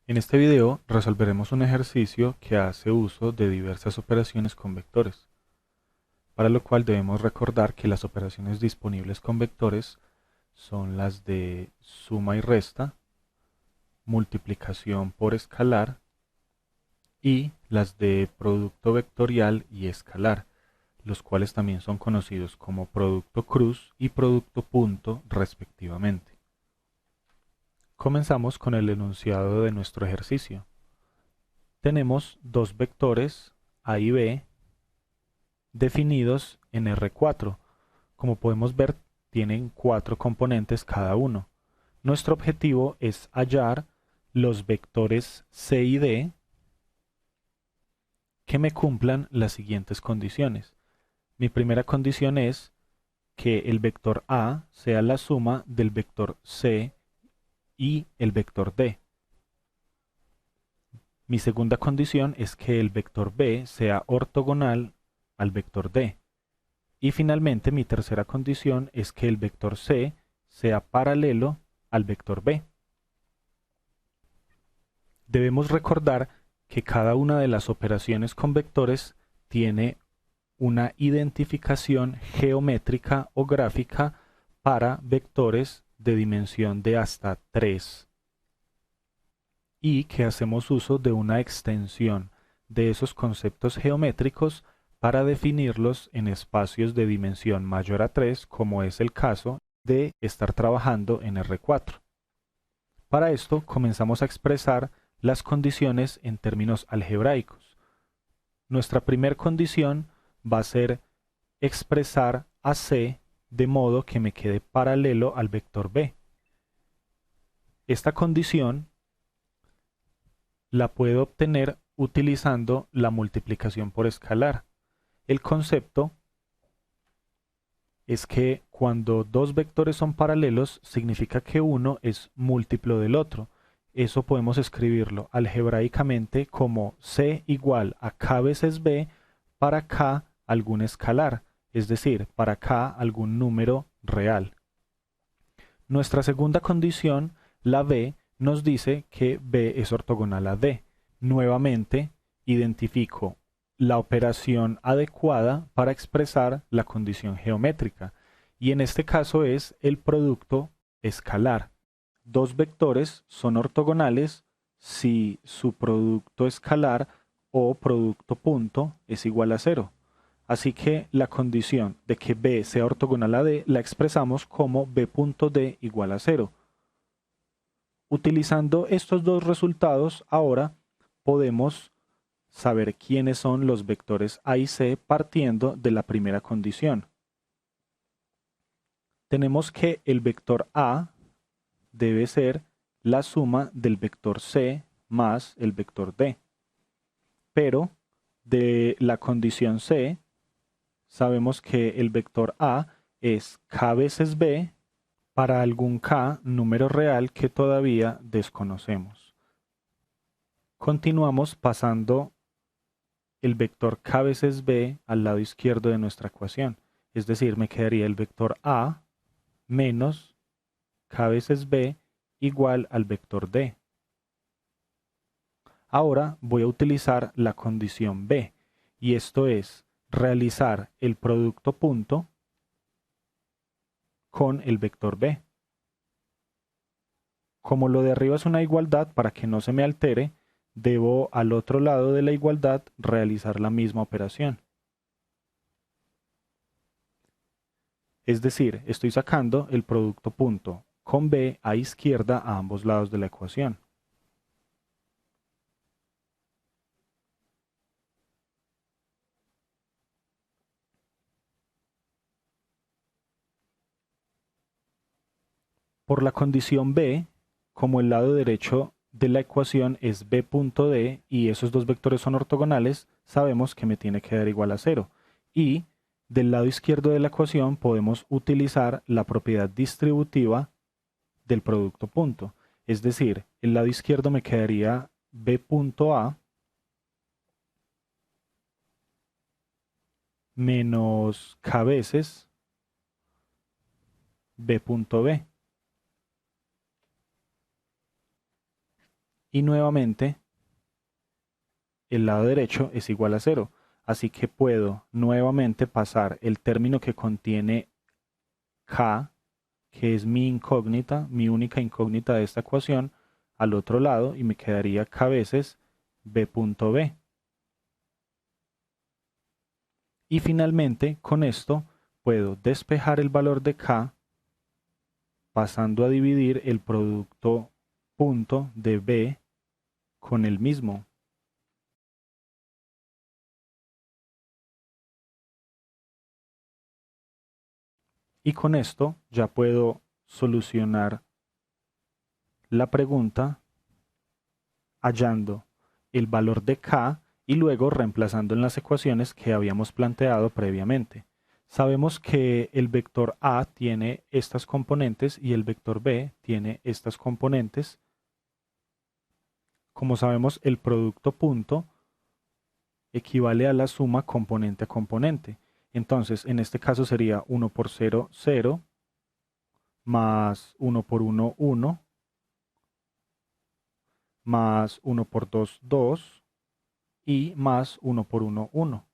En este video resolveremos un ejercicio que hace uso de diversas operaciones con vectores, para lo cual debemos recordar que las operaciones disponibles con vectores son las de suma y resta, multiplicación por escalar y las de producto vectorial y escalar, los cuales también son conocidos como producto cruz y producto punto respectivamente. Comenzamos con el enunciado de nuestro ejercicio. Tenemos dos vectores A y B definidos en R4. Como podemos ver, tienen 4 componentes cada uno. Nuestro objetivo es hallar los vectores C y D que me cumplan las siguientes condiciones. Mi primera condición es que el vector A sea la suma del vector C y el vector D. Mi segunda condición es que el vector B sea ortogonal al vector D. Y finalmente mi tercera condición es que el vector C sea paralelo al vector B. Debemos recordar que cada una de las operaciones con vectores tiene una identificación geométrica o gráfica para vectores de dimensión de hasta 3 y que hacemos uso de una extensión de esos conceptos geométricos para definirlos en espacios de dimensión mayor a 3, como es el caso de estar trabajando en R4. Para esto comenzamos a expresar las condiciones en términos algebraicos. Nuestra primera condición va a ser expresar a C de modo que me quede paralelo al vector B. Esta condición la puedo obtener utilizando la multiplicación por escalar. El concepto es que cuando dos vectores son paralelos significa que uno es múltiplo del otro. Eso podemos escribirlo algebraicamente como C igual a K veces B para K algún escalar, es decir, para K algún número real. Nuestra segunda condición, la B, nos dice que B es ortogonal a D. Nuevamente, identifico la operación adecuada para expresar la condición geométrica, y en este caso es el producto escalar. Dos vectores son ortogonales si su producto escalar o producto punto es igual a cero. Así que la condición de que B sea ortogonal a D la expresamos como B punto D igual a cero. Utilizando estos dos resultados, ahora podemos saber quiénes son los vectores A y C partiendo de la primera condición. Tenemos que el vector A debe ser la suma del vector C más el vector D. Pero de la condición C sabemos que el vector A es K veces B para algún K número real que todavía desconocemos. Continuamos pasando el vector K veces B al lado izquierdo de nuestra ecuación. Es decir, me quedaría el vector A menos K veces B igual al vector D. Ahora voy a utilizar la condición B, y esto es realizar el producto punto con el vector B. Como lo de arriba es una igualdad, para que no se me altere, debo al otro lado de la igualdad realizar la misma operación. Es decir, estoy sacando el producto punto con B a izquierda a ambos lados de la ecuación. Por la condición B, como el lado derecho de la ecuación es B punto D y esos dos vectores son ortogonales, sabemos que me tiene que dar igual a cero. Y del lado izquierdo de la ecuación podemos utilizar la propiedad distributiva del producto punto. Es decir, el lado izquierdo me quedaría B punto A menos K veces B punto B. y nuevamente el lado derecho es igual a 0. Así que puedo nuevamente pasar el término que contiene k, que es mi incógnita, mi única incógnita de esta ecuación, al otro lado y me quedaría k veces b punto b. Y finalmente, con esto, puedo despejar el valor de k pasando a dividir el producto punto de b con el mismo. Y con esto ya puedo solucionar la pregunta hallando el valor de k y luego reemplazando en las ecuaciones que habíamos planteado previamente. Sabemos que el vector a tiene estas componentes y el vector b tiene estas componentes. Como sabemos, el producto punto equivale a la suma componente a componente. Entonces, en este caso sería 1 por 0, 0, más 1 por 1, 1, más 1 por 2, 2, y más 1 por 1, 1.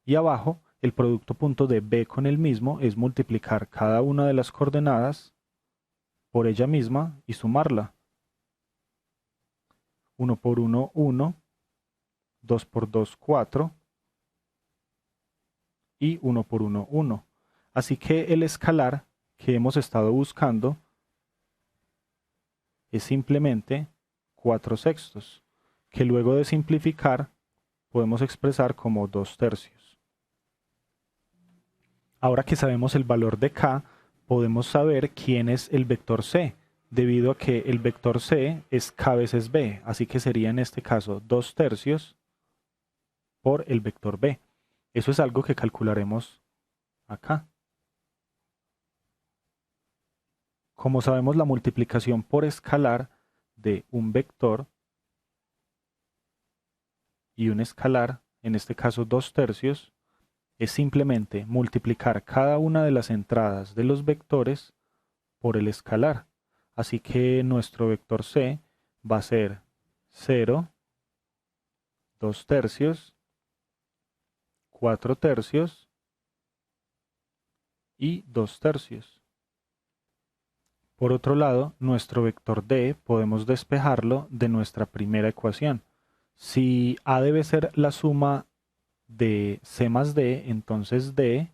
Y abajo, el producto punto de b con el mismo es multiplicar cada una de las coordenadas por ella misma y sumarla. 1 por 1, 1, 2 por 2, 4, y 1 por 1, 1. Así que el escalar que hemos estado buscando es simplemente 4 sextos, que luego de simplificar podemos expresar como 2 tercios. Ahora que sabemos el valor de k, podemos saber quién es el vector c, debido a que el vector c es k veces b, así que sería en este caso 2 tercios por el vector b. Eso es algo que calcularemos acá. Como sabemos, la multiplicación por escalar de un vector y un escalar, en este caso 2 tercios, es simplemente multiplicar cada una de las entradas de los vectores por el escalar. Así que nuestro vector c va a ser 0, 2 tercios, 4 tercios y 2 tercios. Por otro lado, nuestro vector d podemos despejarlo de nuestra primera ecuación. Si a debe ser la suma de c más d, entonces d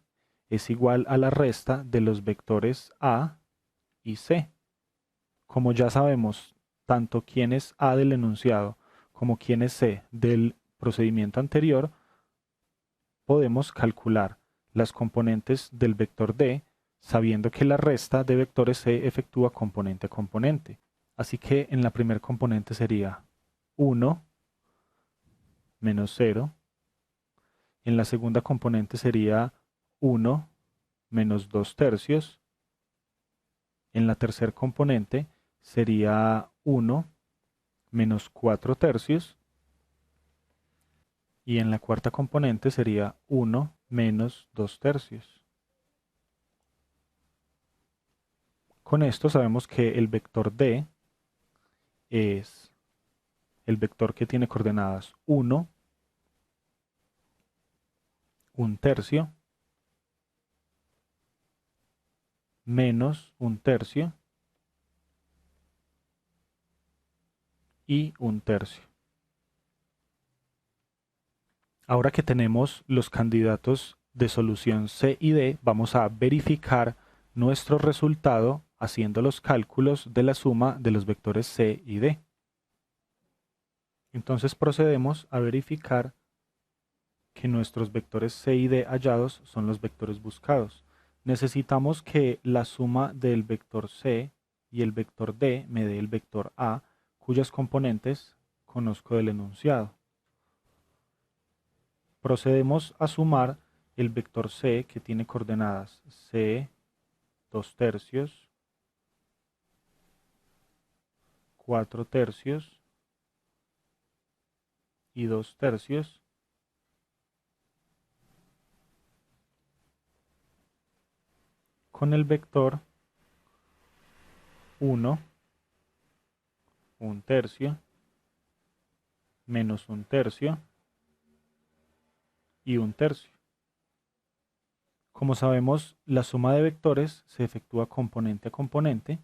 es igual a la resta de los vectores a y c. Como ya sabemos tanto quién es a del enunciado como quién es c del procedimiento anterior, podemos calcular las componentes del vector d sabiendo que la resta de vectores se efectúa componente a componente. Así que en la primera componente sería 1 menos 0. En la segunda componente sería 1 menos 2 tercios. En la tercera componente sería 1 menos 4 tercios. Y en la cuarta componente sería 1 menos 2 tercios. Con esto sabemos que el vector d es el vector que tiene coordenadas 1, 1 tercio, menos 1 tercio y 1 tercio. Ahora que tenemos los candidatos de solución C y D, vamos a verificar nuestro resultado haciendo los cálculos de la suma de los vectores C y D. Entonces procedemos a verificar que nuestros vectores C y D hallados son los vectores buscados. Necesitamos que la suma del vector C y el vector D me dé el vector A, cuyas componentes conozco del enunciado. Procedemos a sumar el vector C, que tiene coordenadas C, 2 tercios, 4 tercios y 2 tercios, con el vector 1, 1 tercio menos 1/3 y 1/3. Como sabemos, la suma de vectores se efectúa componente a componente.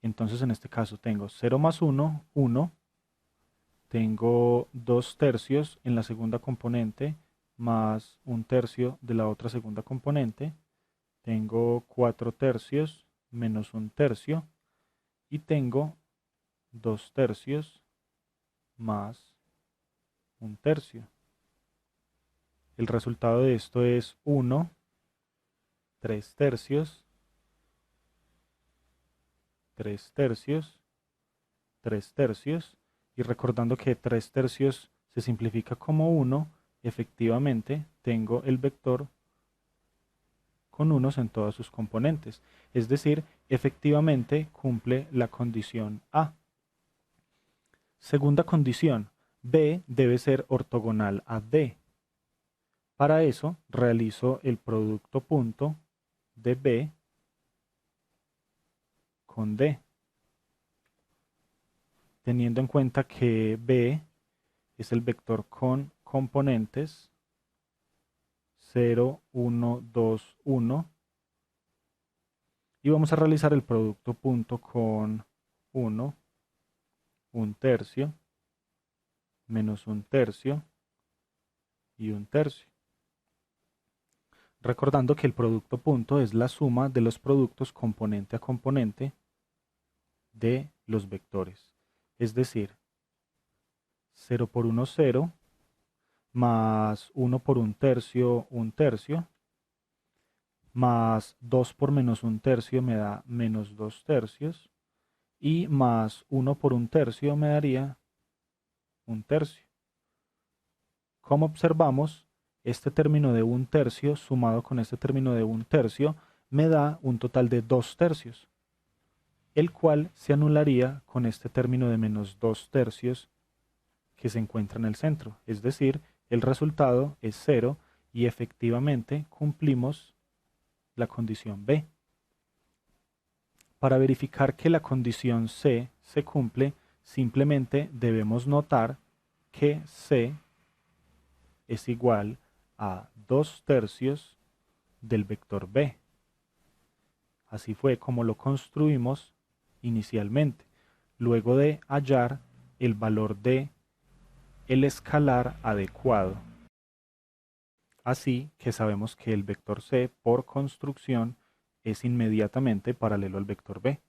Entonces en este caso tengo 0 más 1, 1. Tengo 2/3 en la segunda componente más 1/3 de la otra segunda componente. Tengo 4/3 menos 1/3. Y tengo 2/3 más 1/3. El resultado de esto es 1, 3/3, 3/3, 3/3. Y recordando que 3/3 se simplifica como 1, efectivamente tengo el vector con unos en todas sus componentes. Es decir, efectivamente cumple la condición A. Segunda condición, B debe ser ortogonal a D. Para eso realizo el producto punto de B con D. Teniendo en cuenta que B es el vector con componentes 0, 1, 2, 1. Y vamos a realizar el producto punto con 1, 1/3, menos 1/3 y 1/3. Recordando que el producto punto es la suma de los productos componente a componente de los vectores. Es decir, 0 por 1, 0, más 1 por 1/3, 1/3, más 2 por menos 1/3 me da menos 2/3, y más 1 por 1/3 me daría 1/3. Como observamos, este término de 1/3 sumado con este término de 1/3 me da un total de 2/3, el cual se anularía con este término de menos 2/3 que se encuentra en el centro. Es decir, el resultado es 0 y efectivamente cumplimos la condición B. Para verificar que la condición C se cumple, simplemente debemos notar que C es igual a 2/3 del vector B. Así fue como lo construimos inicialmente, luego de hallar el valor de el escalar adecuado. Así que sabemos que el vector C por construcción es inmediatamente paralelo al vector B.